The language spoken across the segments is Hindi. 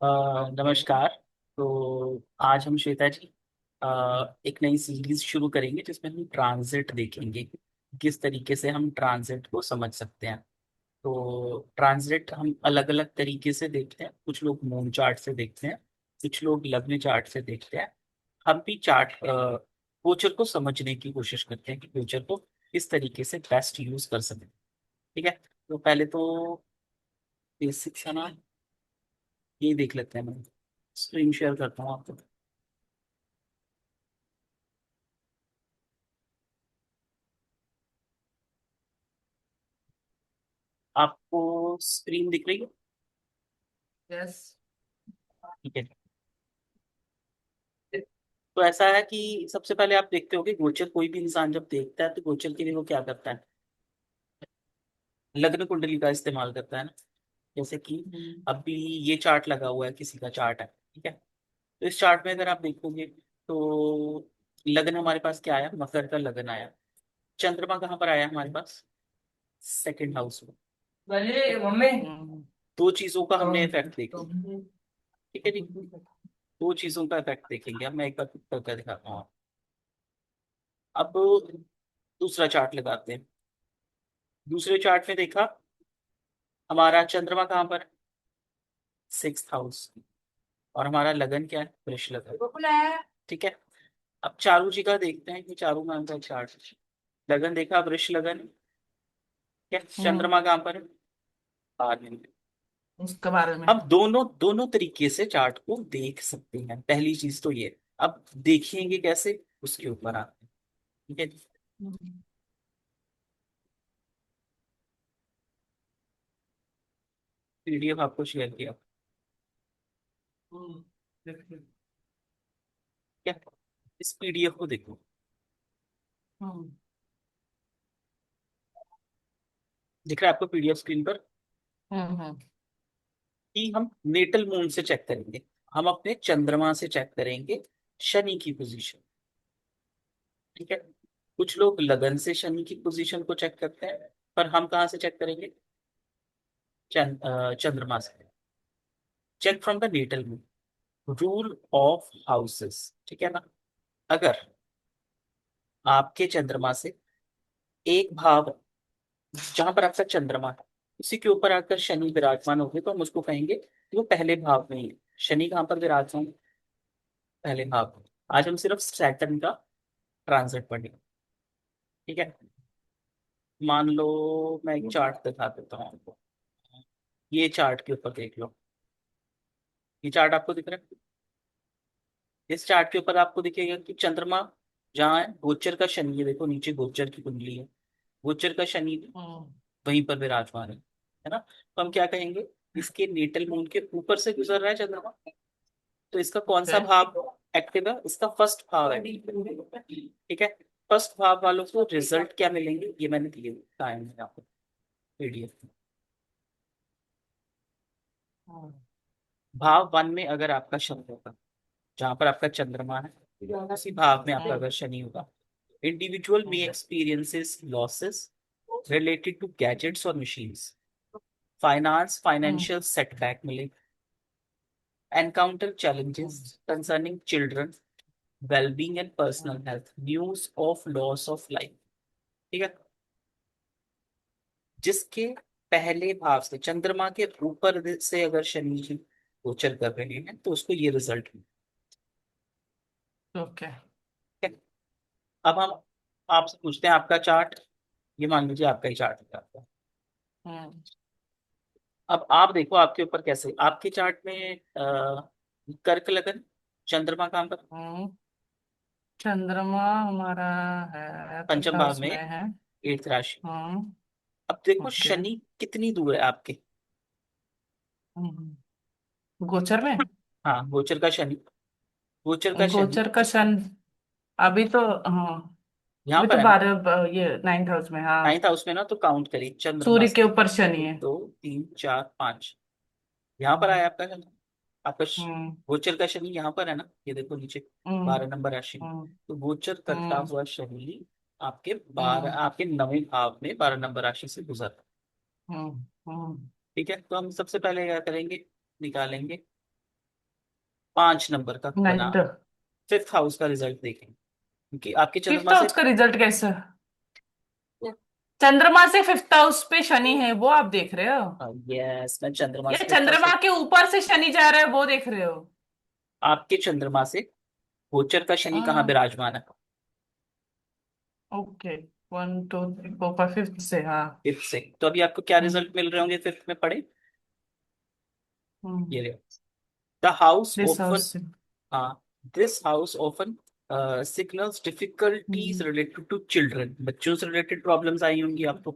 नमस्कार। तो आज हम श्वेता जी एक नई सीरीज शुरू करेंगे जिसमें हम ट्रांजिट देखेंगे। किस तरीके से हम ट्रांजिट को समझ सकते हैं। तो ट्रांजिट हम अलग अलग तरीके से देखते हैं। कुछ लोग मून चार्ट से देखते हैं, कुछ लोग लग्न चार्ट से देखते हैं। हम भी चार्ट फ्यूचर को समझने की कोशिश करते हैं कि फ्यूचर को किस तरीके से बेस्ट यूज कर सकें। ठीक है। तो पहले तो बेसिक्स है ना, ये देख लेते हैं। मैं स्क्रीन शेयर करता हूँ आपको। आपको स्क्रीन दिख रही है? यस। ठीक है। तो ऐसा है कि सबसे पहले आप देखते हो कि गोचर कोई भी इंसान जब देखता है तो गोचर के लिए वो क्या करता है, लग्न कुंडली का इस्तेमाल करता है ना। जैसे कि अभी ये चार्ट लगा हुआ है, किसी का चार्ट है, ठीक है। तो इस चार्ट में अगर आप देखोगे तो लग्न हमारे पास क्या आया, मकर का लग्न आया। चंद्रमा कहाँ पर आया हमारे पास, सेकंड हाउस में। बोलिए ठीक है? मम्मी। दो चीजों का हमने तो- इफेक्ट देखा। ठीक है जी। दो चीजों का इफेक्ट देखेंगे। अब मैं एक बार करके दिखाता हूँ। अब दूसरा चार्ट लगाते हैं। दूसरे चार्ट में देखा, हमारा चंद्रमा कहाँ पर, सिक्स हाउस। और हमारा लगन क्या है, वृष लगन। ठीक है। अब चारू जी का देखते हैं कि चारू नाम का चार्ट। लगन देखा, वृष लगन। क्या हम्म। चंद्रमा कहाँ पर है, आर्यन में। उसके बारे में। अब दोनों दोनों तरीके से चार्ट को देख सकते हैं। पहली चीज तो ये। अब देखेंगे कैसे, उसके ऊपर आते हैं। ठीक है। पीडीएफ आपको शेयर किया। हम्म। देखिए। क्या, इस पीडीएफ को देखो। हम्म। दिख रहा है आपको पीडीएफ स्क्रीन पर? हम्म। कि हम नेटल मून से चेक करेंगे, हम अपने चंद्रमा से चेक करेंगे शनि की पोजीशन। ठीक है। कुछ लोग लगन से शनि की पोजीशन को चेक करते हैं, पर हम कहाँ से चेक करेंगे, चंद्रमा से। Check from the natal moon, rule of houses. ठीक है ना। अगर आपके चंद्रमा से एक भाव, जहां पर आपका चंद्रमा है, उसी के ऊपर आकर शनि विराजमान होंगे तो हम उसको कहेंगे कि वो पहले भाव में ही है। शनि कहाँ पर विराजमान है? पहले भाव में। आज हम सिर्फ सैटर्न का ट्रांजिट पढ़ेंगे। ठीक है। मान लो मैं एक चार्ट दिखा देता हूँ आपको। ये चार्ट के ऊपर देख लो। ये चार्ट आपको दिख रहा है? इस चार्ट के ऊपर आपको दिखेगा कि चंद्रमा जहाँ है, गोचर का शनि, ये देखो नीचे गोचर की कुंडली है, गोचर का शनि हम्म। वहीं पर विराजमान है ना। तो हम क्या कहेंगे, इसके नेटल मून के ऊपर से गुजर रहा है चंद्रमा। तो इसका कौन सा है। भाव एक्टिव है, इसका फर्स्ट भाव है। ठीक है। फर्स्ट भाव वालों को रिजल्ट क्या मिलेंगे, ये मैंने दिए बताए हैं आपको पीडीएफ में। भाव वन में अगर आपका शनि होगा, जहां पर आपका चंद्रमा है, उसी भाव में आपका अगर शनि होगा, इंडिविजुअल में experiences losses related to gadgets और मशीन्स, फाइनेंशियल सेटबैक मिले, encounter challenges concerning children, wellbeing and personal health, news of loss of life. ठीक है। जिसके पहले भाव से चंद्रमा के ऊपर से अगर शनि जी गोचर कर रहे हैं तो उसको ये रिजल्ट मिले। ओके। ठीक है? अब हम आपसे पूछते हैं आपका चार्ट। ये मान लीजिए आपका ही चार्ट है आपका। हम्म। अब आप देखो आपके ऊपर कैसे, आपके चार्ट में कर्क लगन, चंद्रमा कहाँ पर, हम्म। चंद्रमा हमारा है फर्स्ट पंचम भाव हाउस में, में है। एट्थ राशि। हम्म। अब देखो ओके। शनि कितनी दूर है आपके। गोचर में। हाँ, गोचर का शनि, गोचर का शनि गोचर का शन। अभी तो हाँ। यहाँ अभी पर तो है ना, 12 ये 9th हाउस में हाँ। नाइन्थ हाउस में ना। तो काउंट करिए चंद्रमा सूर्य से। के ऊपर शनि एक है। दो तीन चार पाँच, यहाँ पर आया आपका शनि। आपका हम्म। गोचर का शनि यहाँ पर है ना, ये देखो नीचे, हम्म। 12 नंबर राशि में। हम्म। तो गोचर करता हम्म। हुआ शनि आपके बारह, हम्म। आपके नवें भाव में 12 नंबर राशि से गुजर रहा है। हम्म। हम्म। ठीक है। तो हम सबसे पहले क्या करेंगे, निकालेंगे 5 नंबर का बना। नाइन्थ। फिफ्थ हाउस का रिजल्ट देखेंगे, क्योंकि आपके फिफ्थ चंद्रमा से। हाउस का रिजल्ट कैसे? चंद्रमा से फिफ्थ हाउस पे शनि है वो आप देख रहे हो? यस, मैं चंद्रमा या से फिफ्थ हाउस। चंद्रमा के ऊपर से शनि जा रहा है वो देख रहे हो? आपके चंद्रमा से गोचर का शनि कहाँ हाँ। विराजमान है? ओके। 1 2 3 4 5 फिफ्थ से, हाँ। फिफ्थ से। तो अभी आपको क्या हम्म। रिजल्ट मिल रहे होंगे फिफ्थ में पढ़े? हम्म। ये the house this open. House से। हाँ, this house open signals difficulties hmm. Related to children. बच्चों से रिलेटेड प्रॉब्लम्स आई होंगी आपको।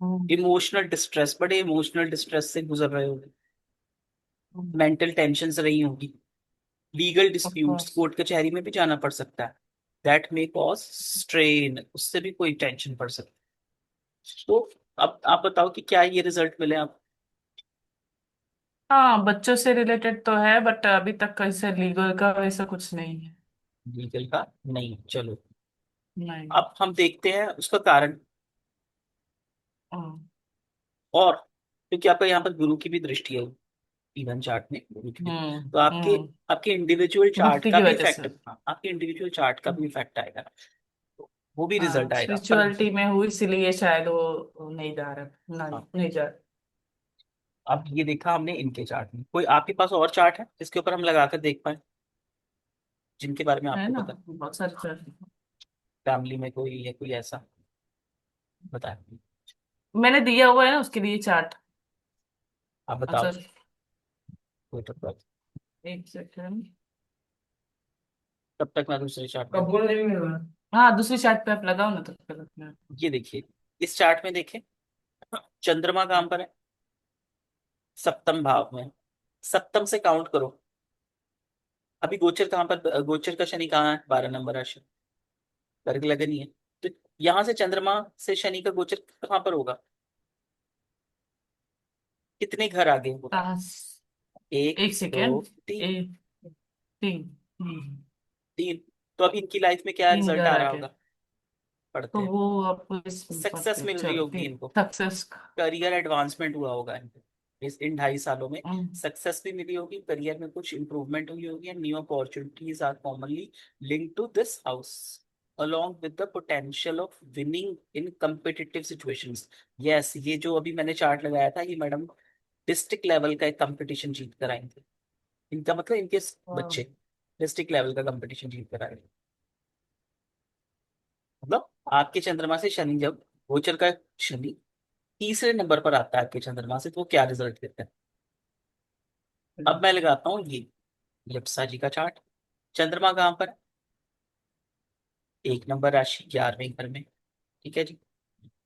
हम्म। इमोशनल डिस्ट्रेस, बड़े इमोशनल डिस्ट्रेस से गुजर रहे होंगे। मेंटल टेंशन रही होंगी। Legal of disputes, course. Court कचहरी में भी जाना पड़ सकता है। दैट मे कॉज स्ट्रेन, उससे भी कोई टेंशन पड़ सकती है। तो अब आप बताओ कि क्या ये रिजल्ट मिले आप? हाँ, बच्चों से रिलेटेड तो है बट अभी तक कैसे लीगल का वैसा कुछ नहीं है। लीगल का नहीं, चलो। नहीं। अब हम देखते हैं उसका कारण। हम्म। और क्योंकि आपका यहाँ पर गुरु की भी दृष्टि है, इवन चार्ट में गुरु की भी। तो आपके हम्म। आपके इंडिविजुअल चार्ट भक्ति का की भी वजह से। इफेक्ट, आपके इंडिविजुअल चार्ट का भी इफेक्ट आएगा। तो वो भी हाँ, रिजल्ट आएगा पर। स्पिरिचुअलिटी में हूँ इसीलिए शायद वो नहीं जा रहा, नहीं हाँ, नहीं जा अब ये देखा हमने इनके चार्ट में। कोई आपके पास और चार्ट है जिसके ऊपर हम लगाकर देख पाए, जिनके बारे में रहा है आपको ना, पता? बहुत सारे चल। फैमिली में कोई है, कोई ऐसा बताए? मैंने दिया हुआ है ना उसके लिए चार्ट। आप अच्छा। बताओ। कोई तो बात। एक सेकंड। तब तक मैं दूसरे चार्ट में। कबूल नहीं मिल रहा। हाँ, दूसरी चार्ट पे आप लगाओ ना तो गलत में। ये देखिए, इस चार्ट में देखें, चंद्रमा कहाँ पर है? सप्तम भाव में। सप्तम से काउंट करो। अभी गोचर कहाँ पर, गोचर का शनि कहाँ है? 12 नंबर राशि, कर्क लगन ही है। तो यहाँ से चंद्रमा से शनि का गोचर कहाँ पर होगा? कितने घर आगे होगा? पास। एक, एक दो, सेकेंड। तीन। एक, तीन। तीन। तो अभी इनकी लाइफ में क्या तीन रिजल्ट घर आ आ रहा गए। होगा? पढ़ते तो हैं। वो आपको इस सक्सेस मिल रही चलो होगी तीन इनको। सक्सेस। करियर एडवांसमेंट हुआ होगा इनको इस इन 2.5 सालों में। हम्म। सक्सेस भी मिली होगी, करियर में कुछ इंप्रूवमेंट हुई होगी, and new opportunities are commonly linked to this house along with the potential of winning in competitive situations. Yes, ये जो अभी मैंने चार्ट लगाया था, ये मैडम डिस्ट्रिक्ट लेवल का एक कंपटीशन जीत कर आई थी। इनका मतलब इनके हाँ। बच्चे डिस्ट्रिक्ट लेवल का कंपटीशन जीत कर आए। मतलब आपके चंद्रमा से शनि जब गोचर का शनि तीसरे नंबर पर आता है आपके चंद्रमा से, तो वो क्या रिजल्ट देता है? अब मैं लगाता हूँ ये लिप्सा जी का चार्ट। चंद्रमा कहाँ पर है? 1 नंबर राशि, 11वें घर में। ठीक है जी।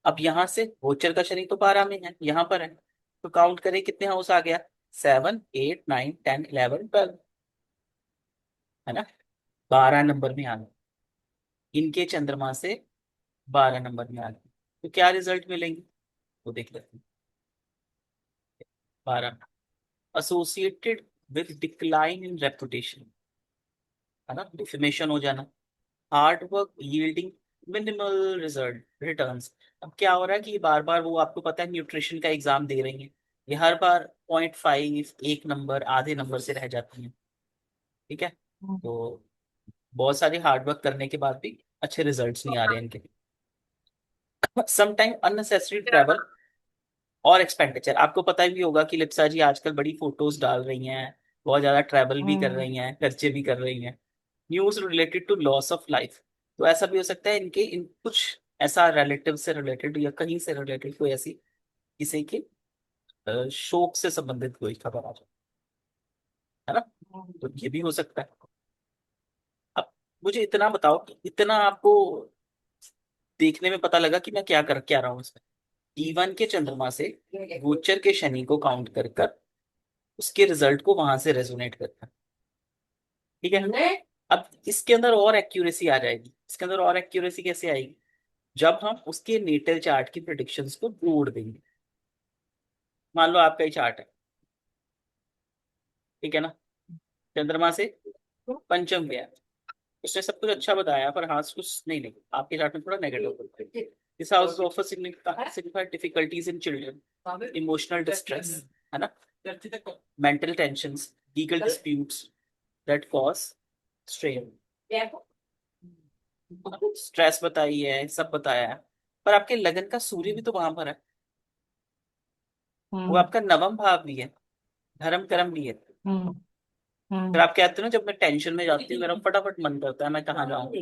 अब यहाँ से गोचर का शनि तो 12 में है, यहाँ पर है। तो काउंट करें कितने हाउस आ गया? 7 8 9 10 11 12, है ना? 12 नंबर में आ गया। इनके चंद्रमा से 12 नंबर में आ गया। तो क्या रिजल्ट मिलेंगे वो देख लेते हैं। 12 associated with decline in reputation, है ना, डिफेमेशन हो जाना। Hard work yielding minimal result returns. अब क्या हो रहा है कि बार बार वो, आपको पता है, न्यूट्रिशन का एग्जाम दे रही हैं। ये हर बार 0.5, 1 नंबर, आधे नंबर से रह जाती हैं। ठीक है। तो बहुत सारे हार्ड वर्क करने के बाद भी अच्छे रिजल्ट्स नहीं आ रहे हैं इनके। समटाइम अननेसेसरी ट्रैवल और एक्सपेंडिचर। आपको पता भी होगा कि लिप्सा जी आजकल बड़ी फोटोज डाल रही हैं, बहुत ज्यादा ट्रैवल भी कर हम्म। रही हैं, खर्चे भी कर रही हैं। News related to loss of life. तो ऐसा भी हो सकता है इनके इन कुछ ऐसा रिलेटिव से रिलेटेड या कहीं से रिलेटेड कोई ऐसी किसी के शोक से संबंधित कोई खबर आ जाए, है ना? तो ये भी हो सकता है। अब मुझे इतना बताओ कि इतना आपको देखने में पता लगा कि मैं क्या कर क्या रहा हूँ इसमें। E1 के चंद्रमा से गोचर के शनि को काउंट कर कर उसके रिजल्ट को वहां से रेजोनेट करता है। ठीक है। अब इसके अंदर और एक्यूरेसी आ जाएगी। इसके अंदर और एक्यूरेसी कैसे आएगी? जब हम उसके नेटल चार्ट की प्रिडिक्शंस को जोड़ देंगे। मान लो आपका ही चार्ट है, ठीक है ना? चंद्रमा से पंचम गया, उसने सब कुछ अच्छा बताया पर हाँ कुछ नहीं, नहीं आपके चार्ट में थोड़ा negative. This house offer signified difficulties in children, emotional distress, है ना, mental tensions, legal disputes, that cause strain. Stress बताई है, सब बताया है। पर आपके लगन का सूर्य भी तो वहां पर है। वो हम्म आपका नवम भाव भी है, धर्म कर्म भी है। हम्म फिर हम्म आप कहते हो ना, जब मैं टेंशन में जाती हूँ मेरा फटाफट मन करता है मैं कहाँ जाऊँ,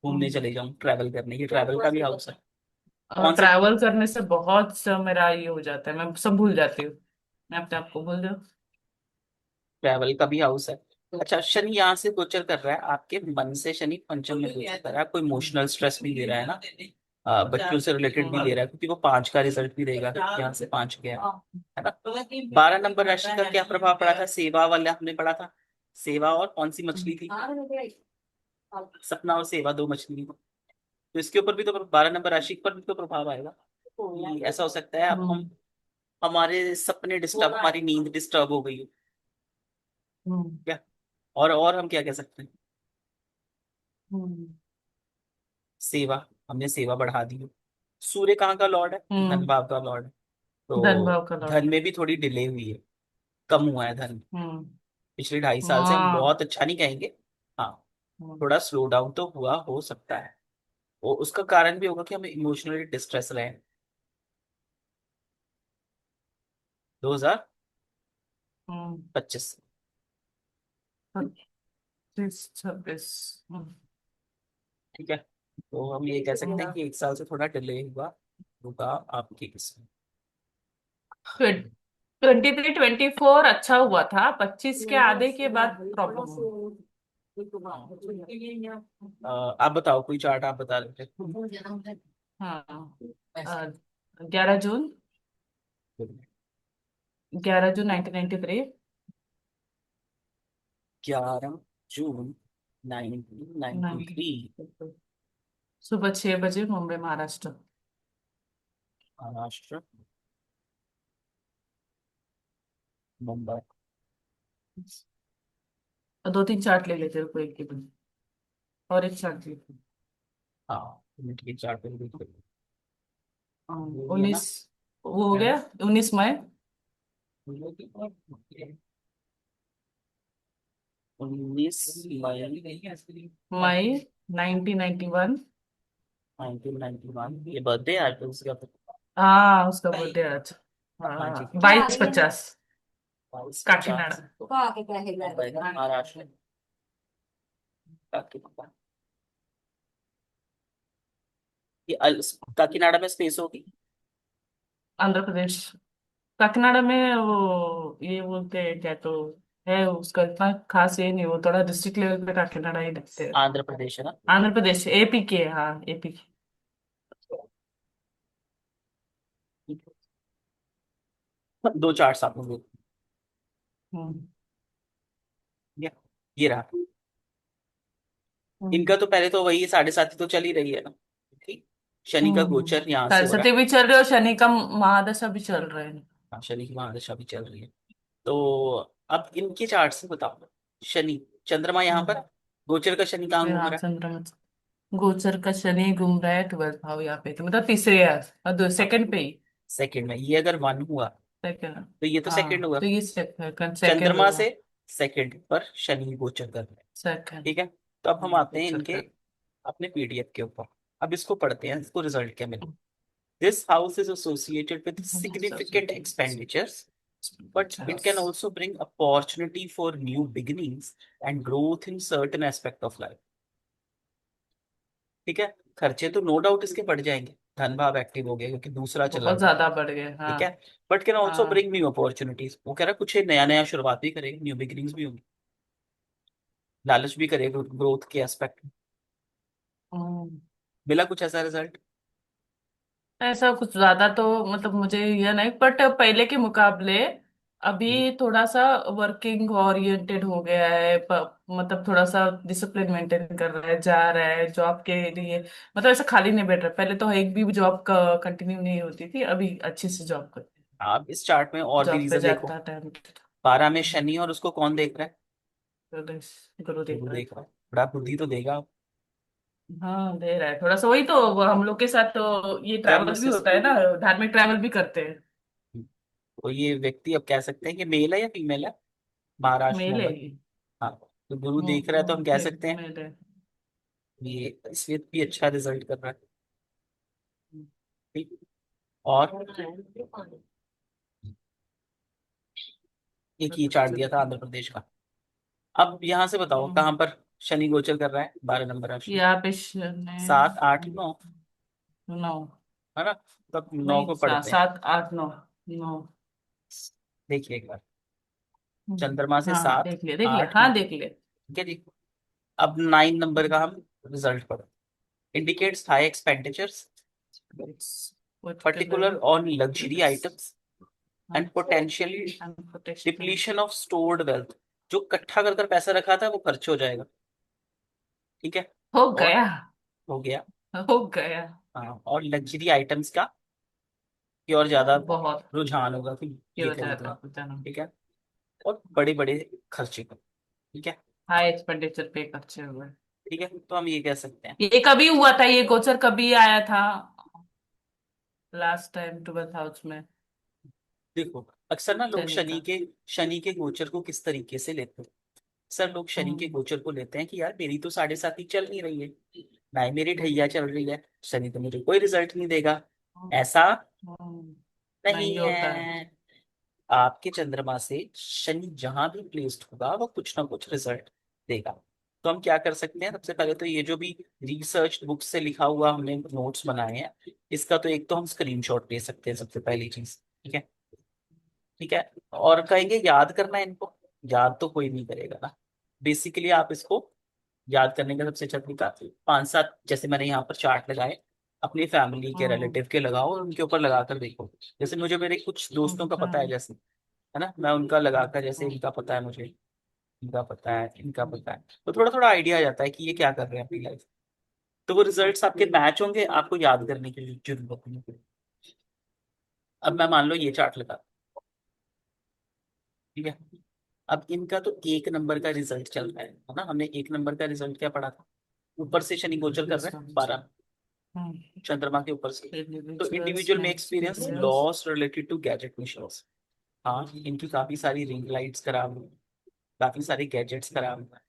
घूमने हम्म। चले जाऊँ, ट्रैवल करने की। ट्रैवल का भी हाउस है। और कौन से? ट्रैवल करने से बहुत सा मेरा ये हो जाता है, मैं सब भूल जाती हूँ, मैं अपने आप को भूल जाऊँ। ट्रैवल का भी हाउस है। अच्छा, शनि यहाँ से गोचर कर रहा है आपके मन से। शनि पंचम में गोचर कर रहा है, आपको इमोशनल स्ट्रेस भी दे रहा है ना। बच्चों से रिलेटेड भी दे रहा है, क्योंकि वो 5 का रिजल्ट भी देगा। यहाँ से 5 गया है ना। 12 नंबर राशि का क्या प्रभाव पड़ा था? सेवा वाला हमने पढ़ा था। सेवा और कौन सी मछली थी? सपना और सेवा, दो मछली। तो इसके ऊपर भी तो 12 नंबर राशि पर भी तो प्रभाव आएगा। ऐसा हो सकता है अब हम्म हम, हमारे सपने डिस्टर्ब, हमारी नींद डिस्टर्ब हो गई हो हम्म क्या। और हम क्या कह सकते हैं? हम्म सेवा, हमने सेवा बढ़ा दी हो। सूर्य कहाँ का लॉर्ड है? धन हम्म। भाव का लॉर्ड है। धन तो भाव का लॉर्ड। धन में भी थोड़ी डिले हुई है, कम हुआ है धन। हम्म। पिछले 2.5 साल से हम हाँ। बहुत अच्छा नहीं कहेंगे। हाँ, हम्म थोड़ा स्लो डाउन तो हुआ हो सकता है। वो उसका कारण भी होगा कि हम इमोशनली डिस्ट्रेस रहे। हम्म। 2025। 25 26। ठीक है, तो हम ये कह सकते हैं कि 1 साल से थोड़ा डिले हुआ होगा आपके इसमें। 23 24 अच्छा हुआ था, 25 के आधे के बाद प्रॉब्लम हुआ। आप बताओ, कोई चार्ट आप बता देते। हाँ। 11 जून, 11 जून 1993। 11 जून 1993। सुबह 6 बजे, मुंबई महाराष्ट्र। महाराष्ट्र, मुंबई। और 2 3 चार्ट ले लेते हो कोई एक के भी, और एक चार्ट लेते। हाँ, मिनट की चार्ट पे देखो। ये है ना। 19, वो हो गया 19 मई। 19 मई मई 1991। 1991। ये बर्थडे है आज उसका तो। हाँ, उसका बर्थडे आज। हाँ जी। हाँ, 22 50। 22 50। काकीनाडा। मुंबई का, महाराष्ट्र। काकीनाडा। ये काकीनाडा में स्पेस होगी। आंध्र प्रदेश। काकीनाडा में वो ये बोलते हैं क्या तो, है उसका इतना खास ये नहीं, वो थोड़ा डिस्ट्रिक्ट लेवल पे काकीनाडा ही लगते हैं। आंध्र प्रदेश है ना। आंध्र प्रदेश, एपी के, हाँ एपी के। दो चार्ट आप लोग। हम्म ये ये रहा। हम्म इनका तो पहले तो वही 7.5 तो चल ही रही है ना। ठीक। शनि का हम्म। गोचर यहाँ से हो रहा सरस्वती है। भी चल रही है और शनि का महादशा भी चल रहे हैं। हाँ, शनि की महादशा भी चल रही है। तो अब इनके चार्ट से बताओ। शनि, चंद्रमा यहाँ पर, हम्म। गोचर का शनि कहाँ घूम यहाँ रहा है? चंद्रमा, गोचर का शनि घूम रहा है 12th भाव यहाँ पे, तो मतलब तीसरे है, और दो हाँ, सेकंड पे ही। सेकंड में। ये अगर 1 हुआ सेकंड। तो ये तो सेकंड हाँ, हुआ। तो ये सेकंड सेकंड चंद्रमा होगा। से सेकंड पर शनि गोचर कर रहे हैं। सेकंड। ठीक है, तो अब हम आते हैं गोचर इनके कर। अपने पीडीएफ के ऊपर। अब इसको पढ़ते हैं, इसको रिजल्ट क्या मिला। This house is associated with significant expenditures, but it can 50। also bring opportunity for new beginnings and growth in certain aspect of life। ठीक है, खर्चे तो नो डाउट इसके बढ़ जाएंगे। धन भाव एक्टिव हो गया क्योंकि दूसरा चला बहुत गया। ज्यादा बढ़ गए, ठीक है, हाँ। बट कैन ऑल्सो हाँ। Bring new opportunities. वो कह रहा है कुछ नया नया शुरुआत भी करेगा, न्यू बिगिनिंग्स भी होंगी। लालच भी करेगा ग्रोथ के एस्पेक्ट में। हम्म। मिला कुछ ऐसा रिजल्ट? ऐसा कुछ ज्यादा तो मतलब मुझे यह नहीं, बट पहले के मुकाबले अभी थोड़ा सा वर्किंग ओरिएंटेड हो गया है, मतलब थोड़ा सा डिसिप्लिन मेंटेन कर रहा है, जा रहा है जॉब के लिए। मतलब ऐसा खाली नहीं बैठ रहा, पहले तो एक भी जॉब का कंटिन्यू नहीं होती थी, अभी अच्छे से जॉब करते आप इस चार्ट में और भी जॉब पे रीजन देखो। जाता टाइम। 12 में शनि और उसको कौन देख रहा है? गुरु देख गुरु रहा है। देख रहा है। बड़ा बुद्धि तो देगा। हाँ, दे रहा है थोड़ा सा, वही तो वो हम लोग के साथ तो ये कर्म ट्रैवल भी से। होता है ना, धार्मिक ट्रैवल भी करते हैं। तो ये व्यक्ति अब कह सकते हैं कि मेल है या फीमेल है? महाराष्ट्र मेल है मुंबई। ये। हाँ, तो गुरु देख रहा है तो हम कह सकते हैं मेल है। ये इसलिए भी अच्छा रिजल्ट कर रहा है। ठीक। और एक ही चार्ट दिया था आंध्र प्रदेश का। अब यहाँ से बताओ कहाँ पर शनि गोचर कर रहा है, 12 नंबर राशि। यहाँ पे शनि। 7, 8, 9, 9। है ना। तब 9 नहीं, को पढ़ते हैं। 7, 8, 9। 9। देखिए एक बार, चंद्रमा से हाँ, सात देख लिया देख लिया, आठ हाँ नौ देख लिया। ठीक है जी। अब 9 नंबर का हम रिजल्ट पढ़ो। Indicates high expenditures, particular particular on luxury items and potentially depletion of stored wealth. जो इकट्ठा कर कर पैसा रखा था वो खर्च हो जाएगा। ठीक है। हो और गया। हो गया। हो गया। हाँ, और लग्जरी आइटम्स का की और ज्यादा बहुत। रुझान होगा कि ये ये हो खरीदना। जाता पता। ठीक है। और बड़े बड़े खर्चे का। ठीक है। हाई एक्सपेंडिचर पे खर्चे हुए। ठीक है, तो हम ये कह सकते हैं। ये कभी हुआ था, ये गोचर कभी आया था लास्ट टाइम 12th हाउस में? देखो, अक्सर ना लोग शनि का। शनि के गोचर को किस तरीके से लेते हैं। अक्सर लोग शनि के हम्म। गोचर को लेते हैं कि यार मेरी तो 7.5 चल नहीं रही है, ना ही मेरी ढैया चल रही है, शनि तो मुझे कोई रिजल्ट नहीं देगा। ऐसा हम्म। नहीं नहीं होता है। है। आपके चंद्रमा से शनि जहां भी प्लेस्ड होगा वो कुछ ना कुछ रिजल्ट देगा। तो हम क्या कर सकते हैं, सबसे पहले तो ये जो भी रिसर्च बुक से लिखा हुआ हमने नोट्स बनाए हैं, इसका तो एक तो हम स्क्रीनशॉट ले सकते हैं सबसे पहली चीज। ठीक है। ठीक है। और कहेंगे याद करना है इनको, याद तो कोई नहीं करेगा ना। बेसिकली आप इसको याद करने का सबसे अच्छा तरीका, 5-7 जैसे मैंने यहाँ पर चार्ट लगाए, अपनी फैमिली के हम्म। रिलेटिव के लगाओ और उनके ऊपर लगा कर देखो। जैसे मुझे मेरे कुछ दोस्तों का पता है, हम्म। जैसे है ना, मैं उनका लगाकर, जैसे इनका पता है मुझे, इनका पता है, इनका पता है, तो थोड़ा थोड़ा आइडिया आ जाता है कि ये क्या कर रहे हैं अपनी लाइफ। तो वो रिजल्ट्स आपके मैच होंगे, आपको याद करने की जरूरत नहीं पड़ेगी। अब मैं मान लो ये चार्ट लगा, ठीक है। अब इनका तो 1 नंबर का रिजल्ट चल रहा है ना। हमने 1 नंबर का रिजल्ट क्या पढ़ा था, ऊपर से शनि गोचर कर रहे हैं 12, चंद्रमा के ऊपर से। तो Individuals इंडिविजुअल में may experience experience। Loss related to gadget machines. हाँ, इनकी काफी सारी रिंग लाइट्स खराब हुई, काफी सारे गैजेट्स खराब हुए।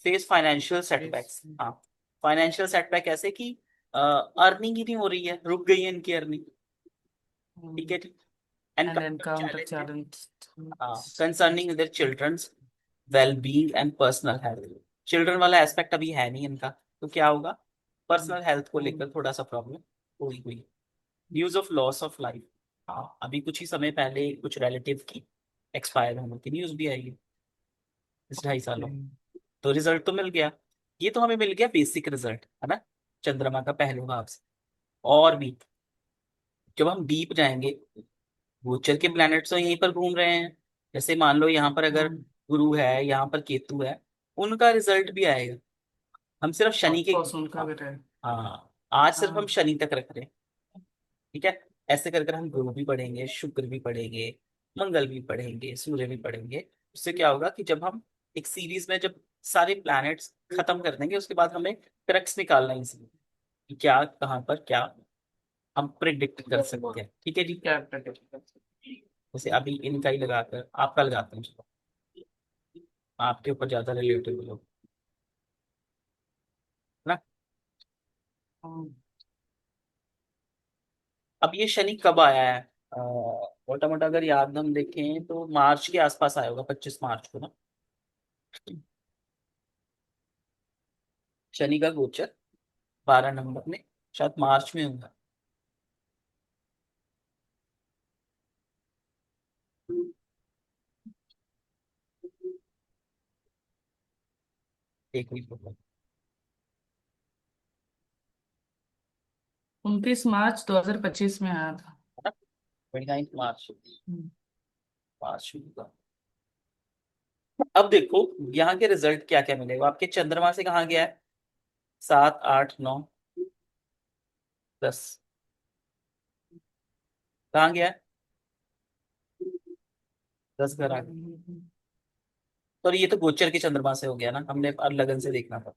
Face financial setbacks. हाँ, फाइनेंशियल सेटबैक ऐसे कि अर्निंग ही नहीं हो रही है, रुक गई है इनकी अर्निंग। ठीक है ठीक। And And encounter challenges, challenge। हाँ, concerning their childrens well being and personal health. Children वाला एस्पेक्ट अभी है नहीं इनका, तो क्या होगा, पर्सनल हेल्थ को लेकर थोड़ा सा प्रॉब्लम हुई हुई। News of loss of life. हाँ, अभी कुछ ही समय पहले कुछ रिलेटिव की एक्सपायर होने की न्यूज भी आई है इस 2.5 सालों में। तो रिजल्ट तो मिल गया। ये तो हमें मिल गया बेसिक रिजल्ट, है ना, चंद्रमा का पहले भाव से। और भी जब हम डीप जाएंगे, गोचर के प्लैनेट्स तो यहीं पर घूम रहे हैं। जैसे मान लो यहाँ पर अगर गुरु है, यहाँ पर केतु है, उनका रिजल्ट भी आएगा। हम सिर्फ शनि ऑफ के, कोर्स उनका हाँ, भी रहे। हाँ, आज सिर्फ हम हाँ। शनि तक रख रहे हैं। ठीक है। ऐसे कर कर हम गुरु भी पढ़ेंगे, शुक्र भी पढ़ेंगे, मंगल भी पढ़ेंगे, सूर्य भी पढ़ेंगे। उससे क्या होगा कि जब हम एक सीरीज में जब सारे प्लैनेट्स खत्म कर देंगे, उसके बाद हमें क्रक्स निकालना है इसमें कि क्या कहाँ पर क्या हम प्रिडिक्ट कर सकते हैं। ठीक है जी। क्या predict। जैसे अभी इनका ही लगाकर आपका लगाते हैं, चलो, आपके ऊपर ज्यादा रिलेटेबल हो, है ना। हम्म। अब ये शनि कब आया है, मोटा मोटा अगर याद हम देखें तो मार्च के आसपास आया होगा, 25 मार्च को ना, शनि का गोचर 12 नंबर में, शायद मार्च में होगा। एक वीक होगा। 29 मार्च 2025 में आया था। 29 मार्च, हम्म। मार्च में होगा। अब देखो यहाँ के रिजल्ट क्या क्या मिलेगा आपके चंद्रमा से, कहाँ गया है, 7, 8, 9, 10, कहाँ गया है, 10 घर आ गए। और ये तो गोचर के चंद्रमा से हो गया ना, हमने अब लगन से देखना था।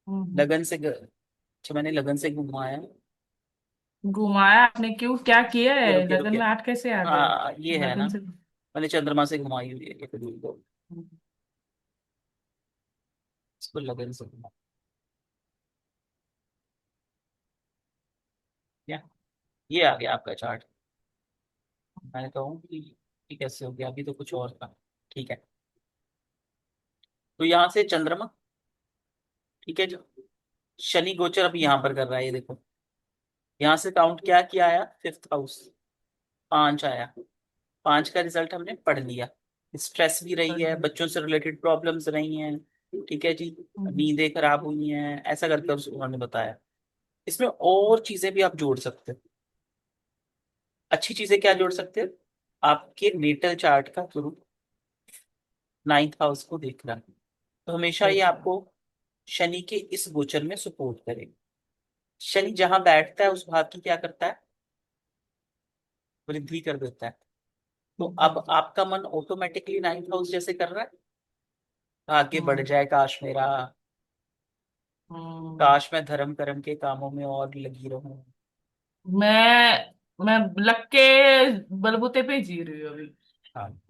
हम्म। लगन से अच्छा, मैंने लगन से घुमाया। घुमाया आपने क्यों, क्या किया ये है रुके लगन रुके, में, आठ कैसे आ गए? हाँ ये है लगन ना, से। मैंने चंद्रमा से घुमाई हुई है ये धूल को, इसको लगन से घुमा। क्या, ये आ गया आपका चार्ट। मैंने कहूँ कि ये कैसे हो गया, अभी तो कुछ और था। ठीक है, तो यहाँ से चंद्रमा, ठीक है जो शनि गोचर अभी यहाँ पर कर रहा है, ये देखो। यहाँ से काउंट क्या किया आया, फिफ्थ हाउस, 5 आया। 5 का रिजल्ट हमने पढ़ लिया। स्ट्रेस भी रही है, बच्चों से रिलेटेड प्रॉब्लम्स रही हैं, ठीक है जी। नींदें खराब हुई हैं, ऐसा करके उन्होंने बताया। इसमें और चीजें भी आप जोड़ सकते हो। अच्छी चीजें क्या जोड़ सकते हो, आपके नेटल चार्ट का थ्रू 9th हाउस को देखना, तो हमेशा ये देखना। आपको शनि के इस गोचर में सपोर्ट करेगा। शनि जहां बैठता है उस भाव की क्या करता है, वृद्धि कर देता है। तो अब आपका मन ऑटोमेटिकली 9th हाउस जैसे कर रहा है, आगे बढ़ हम्म। जाए काश मेरा, हम्म। काश मैं धर्म कर्म के कामों में और लगी रहूं। मैं लक के बलबूते पे ही जी रही हूँ अभी। हाँ,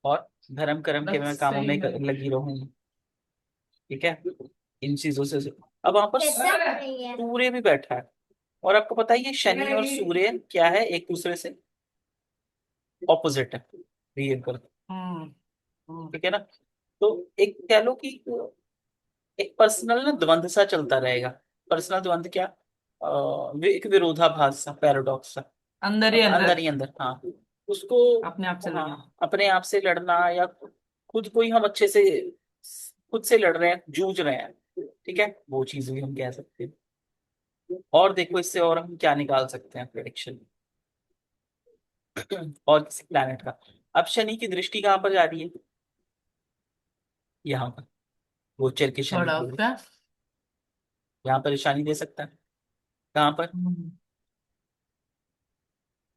और धर्म कर्म के लक मैं कामों सही में है। लगी रहूं, ठीक है। इन चीजों से अब वहां पर सूर्य भी बैठा है, और आपको पता है ये शनि और सूर्य क्या है, एक दूसरे से ऑपोजिट है, बिहेव करते, हम्म। हम्म। ठीक है ना। तो एक कह लो कि एक पर्सनल ना द्वंद सा चलता रहेगा। पर्सनल द्वंद क्या, एक विरोधाभास सा, पैराडॉक्स सा, अंदर ही अंदर अंदर ही अंदर, हाँ। उसको, अपने आप से लड़ना। हाँ, अपने आप से लड़ना, या खुद को ही हम अच्छे से खुद से लड़ रहे हैं, जूझ रहे हैं, ठीक है, वो चीज भी हम कह सकते हैं। और देखो इससे और हम क्या निकाल सकते हैं प्रेडिक्शन और किसी प्लैनेट का। अब शनि की दृष्टि कहाँ पर जा रही है, यहाँ पर, गोचर के शनि थोड़ा की क्या। दृष्टि यहाँ परेशानी दे सकता है। कहाँ पर, हम्म।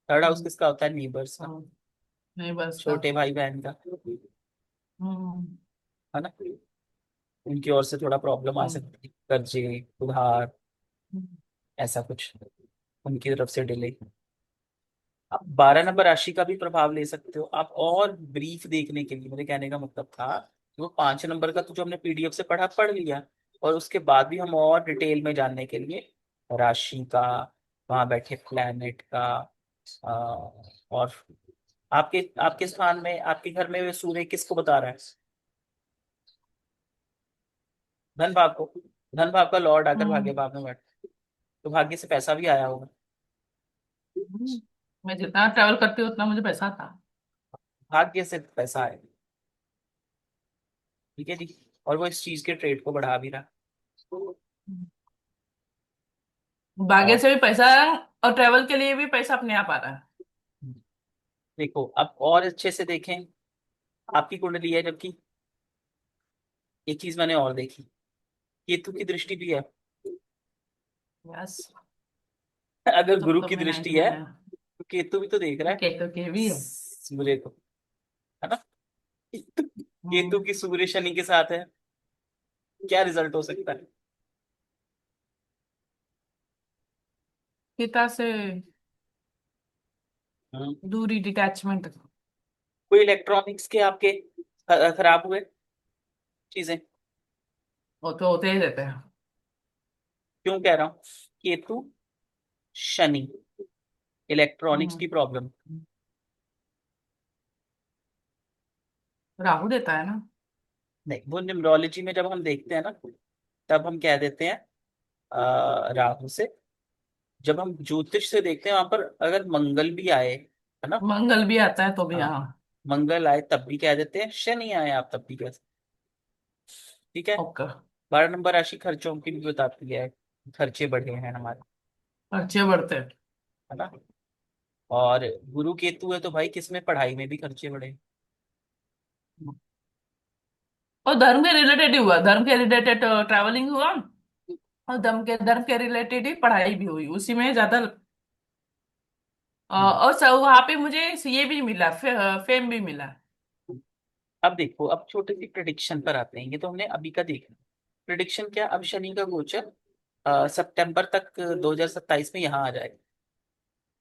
थर्ड हाउस हम्म। किसका होता है, नीबर्स का, हम्म। नहीं बस का। छोटे भाई बहन का, हम्म। है ना। उनकी ओर से थोड़ा प्रॉब्लम आ हम्म। सकती है, कर्जे, उधार, हम्म। ऐसा कुछ, उनकी तरफ से डिले। आप 12 नंबर राशि का भी प्रभाव ले सकते हो आप, और ब्रीफ देखने के लिए मेरे कहने का मतलब था कि वो 5 नंबर का तो जो हमने पीडीएफ से पढ़ा पढ़ लिया, और उसके बाद भी हम और डिटेल में जानने के लिए राशि का, वहां बैठे प्लैनेट का, आ, और आपके आपके स्थान में, आपके घर में वे सूर्य किसको बता रहा है, धन भाव को। धन भाव का लॉर्ड आकर भाग्य हम्म। भाव में बैठ, तो भाग्य से पैसा भी आया होगा। मैं जितना ट्रैवल करती हूँ उतना मुझे पैसा आता। भाग्य से पैसा आएगा, ठीक है जी। और वो इस चीज के ट्रेड को बढ़ा भी रहा। भाग्य और से भी पैसा। और ट्रैवल के लिए भी पैसा अपने आप आ रहा है। देखो अब और अच्छे से देखें, आपकी कुंडली है जबकि, एक चीज मैंने और देखी, केतु की दृष्टि भी है। यस। अगर तब गुरु तो की मैं दृष्टि नाइट में है है। तो केतु भी तो देख रहा है केतु के भी है। सूर्य को, है ना। केतु हम्म। की सूर्य शनि के साथ है, क्या रिजल्ट हो सकता है। पिता से हम्म, दूरी, डिटैचमेंट। कोई इलेक्ट्रॉनिक्स के आपके खराब हुए चीजें, वो तो होते ही रहते हैं। क्यों कह रहा हूँ, केतु शनि, इलेक्ट्रॉनिक्स हम्म। की प्रॉब्लम। राहु देता है ना। नहीं, वो न्यूमरोलॉजी में जब हम देखते हैं ना, तब हम कह देते हैं राहु से। जब हम ज्योतिष से देखते हैं वहां पर अगर मंगल भी आए, है ना, मंगल भी आता है तो भी हाँ, हाँ। मंगल आए तब भी कह देते हैं, शनि आए आप तब भी कह सकते हैं, ठीक है। ओके। 12 नंबर राशि खर्चों की भी बताती है, खर्चे बढ़े हैं हमारे, खर्चे बढ़ते हैं। है ना। और गुरु केतु है तो भाई किसमें, पढ़ाई में भी खर्चे बढ़े। और धर्म के रिलेटेड ही हुआ, धर्म के रिलेटेड ट्रैवलिंग हुआ। और धर्म के रिलेटेड ही पढ़ाई भी हुई उसी में ज्यादा। हम्म। और वहां पे मुझे ये भी मिला, फेम भी मिला। अब देखो, अब छोटे सी प्रिडिक्शन पर आते हैं, ये तो हमने अभी का देखा। प्रिडिक्शन क्या, अब शनि का गोचर सितंबर तक 2027 में यहाँ आ जाएगा।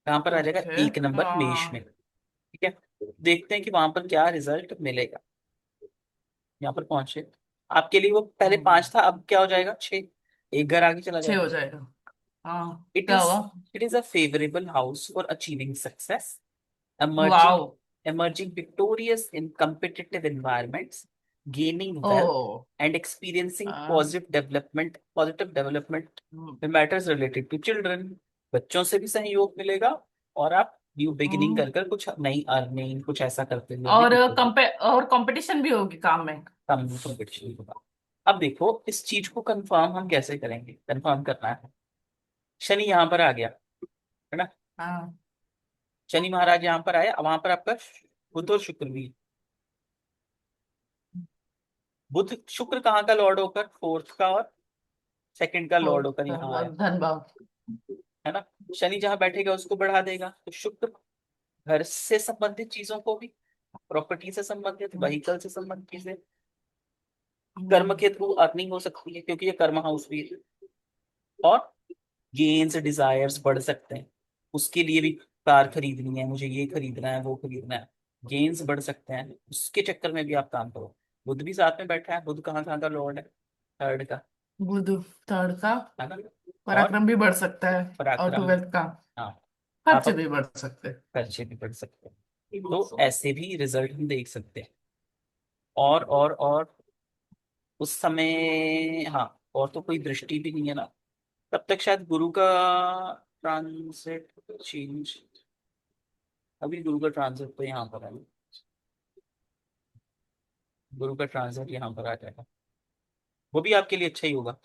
कहाँ पर आ जाएगा, ओके। 1 नंबर मेष हाँ। में, ठीक है। देखते हैं कि वहां पर क्या रिजल्ट मिलेगा। यहाँ पर पहुंचे, आपके लिए वो पहले हम्म, 5 था, अब क्या हो जाएगा, 6। एक घर आगे चला 6 जाएगा। हो जाएगा। हाँ, इट क्या इज हुआ? It is a favourable house for achieving success, emerging wow. emerging victorious in competitive environments, gaining wealth oh. and experiencing हाँ। positive development hmm. in matters related to children। बच्चों से भी सहयोग मिलेगा, और आप न्यू बिगिनिंग हम्म। कर कर कुछ नई अर्निंग कुछ ऐसा करते हुए भी और दिखोगे। और कंपटीशन भी होगी काम में। कम competition होगा। अब देखो इस चीज को कंफर्म हम कैसे करेंगे, कंफर्म करना है। शनि यहाँ पर आ गया, है ना। हाँ। शनि महाराज यहाँ पर आया, वहां पर आपका बुध और शुक्र भी। बुध शुक्र कहाँ का लॉर्ड होकर, फोर्थ का और सेकंड का और लॉर्ड होकर यहाँ आया, धन भाव। है ना। शनि जहाँ बैठेगा उसको बढ़ा देगा, तो शुक्र घर से संबंधित चीजों को भी, प्रॉपर्टी से संबंधित, व्हीकल से संबंधित चीजें, कर्म हम्म। के थ्रू अर्निंग हो सकती है क्योंकि ये कर्म हाउस भी है। और गेन्स डिजायर्स बढ़ सकते हैं, उसके लिए भी कार खरीदनी है, मुझे ये खरीदना है वो खरीदना है, गेन्स बढ़ सकते हैं, उसके चक्कर में भी आप काम करो। बुध भी साथ में बैठा है, बुध कहाँ कहाँ का लॉर्ड है, थर्ड का, बुध थर्ड का। है ना। और पराक्रम भी बढ़ सकता है। और टू पराक्रम, वेल्थ का। हाँ, आप खर्च अब भी बढ़ सकते हैं। खर्चे भी बढ़ सकते हैं, तो ऐसे भी रिजल्ट हम देख सकते हैं। और उस समय, हाँ, और तो कोई दृष्टि भी नहीं है ना, तब तक शायद गुरु का ट्रांजिट चेंज, अभी गुरु का ट्रांजिट तो यहाँ पर है, गुरु का ट्रांजिट यहाँ पर आ जाएगा, वो भी आपके लिए अच्छा ही होगा,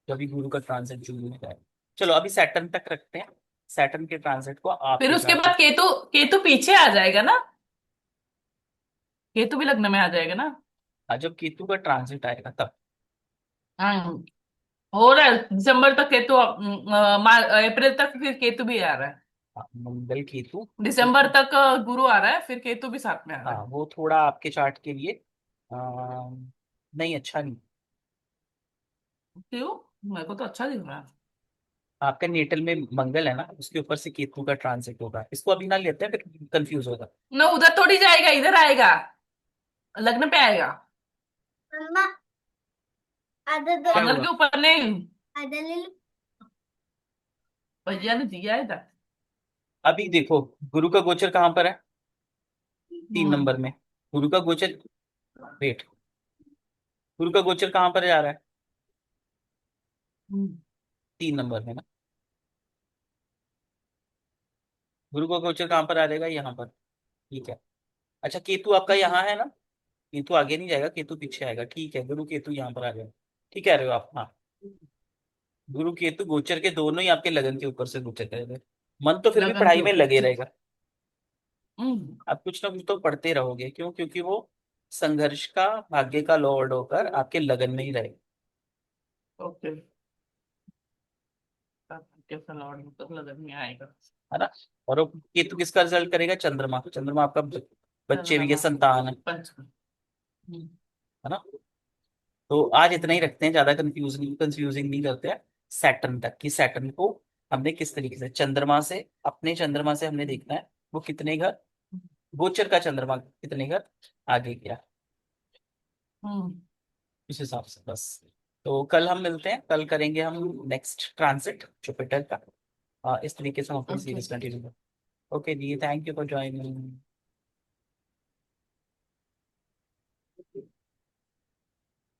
जब भी गुरु का ट्रांजिट जून में जाएगा। चलो अभी सैटर्न तक रखते हैं, सैटर्न के ट्रांजिट को फिर आपके उसके चार्ट बाद में। केतु। केतु पीछे आ जाएगा ना? केतु भी लग्न में आ जाएगा ना? जब केतु का ट्रांजिट आएगा तब। हाँ। हो रहा है दिसंबर तक केतु, अप्रैल तक फिर केतु भी आ रहा है। हाँ, मंगल केतु। दिसंबर तक गुरु आ रहा है, फिर केतु भी साथ में आ रहा हाँ है। वो थोड़ा आपके चार्ट के लिए आ, नहीं, अच्छा नहीं। क्यों? मेरे को तो अच्छा दिख रहा है। आपका नेटल में मंगल है ना, उसके ऊपर से केतु का ट्रांजिट होगा, इसको अभी ना लेते हैं फिर कंफ्यूज होगा। ना, उधर थोड़ी जाएगा, इधर आएगा। लग्न पे आएगा। मम्मा आधा दो क्या मंगल हुआ। के ऊपर नहीं। आधा ले लो। भैया ने दिया है इधर। अभी देखो, गुरु का गोचर कहाँ पर है, 3 नंबर हम्म। में। गुरु का गोचर, वेट, गुरु का गोचर कहाँ पर जा रहा है, हम्म। 3 नंबर में ना। गुरु का गोचर कहाँ पर आ जाएगा, यहाँ पर, ठीक है। अच्छा केतु आपका यहाँ है ना, केतु आगे नहीं जाएगा, केतु पीछे आएगा, ठीक है, गुरु केतु यहाँ पर आ जाएगा। ठीक कह रहे हो आप, हाँ। गुरु केतु गोचर के दोनों ही आपके लगन के ऊपर से गोचर करेंगे, मन तो फिर भी लगन के पढ़ाई में ऊपर लगे से। रहेगा। हम्म। आप कुछ ना कुछ तो पढ़ते रहोगे, क्यों, क्योंकि वो संघर्ष का, भाग्य का लॉर्ड होकर आपके लगन में ही रहेगा, ओके। कैसा लॉर्ड मतलब लगन में आएगा? है ना। और वो केतु किसका रिजल्ट करेगा, चंद्रमा, चंद्रमा आपका बच्चे भी के चंद्रमा। संतान पंच। हम्म। है ना। तो आज इतना ही रखते हैं, ज्यादा कंफ्यूजिंग नहीं करते हैं। सैटर्न तक कि सैटर्न को हमने किस तरीके से, चंद्रमा से, अपने चंद्रमा से हमने देखना है वो कितने घर, गोचर का चंद्रमा कितने घर आगे गया, हम्म। इस हिसाब से बस। तो कल हम मिलते हैं, कल करेंगे हम नेक्स्ट ट्रांसिट जुपिटर का। इस तरीके से हम अपनी ओके। Series continue. ओके जी, थैंक यू फॉर ज्वाइनिंग।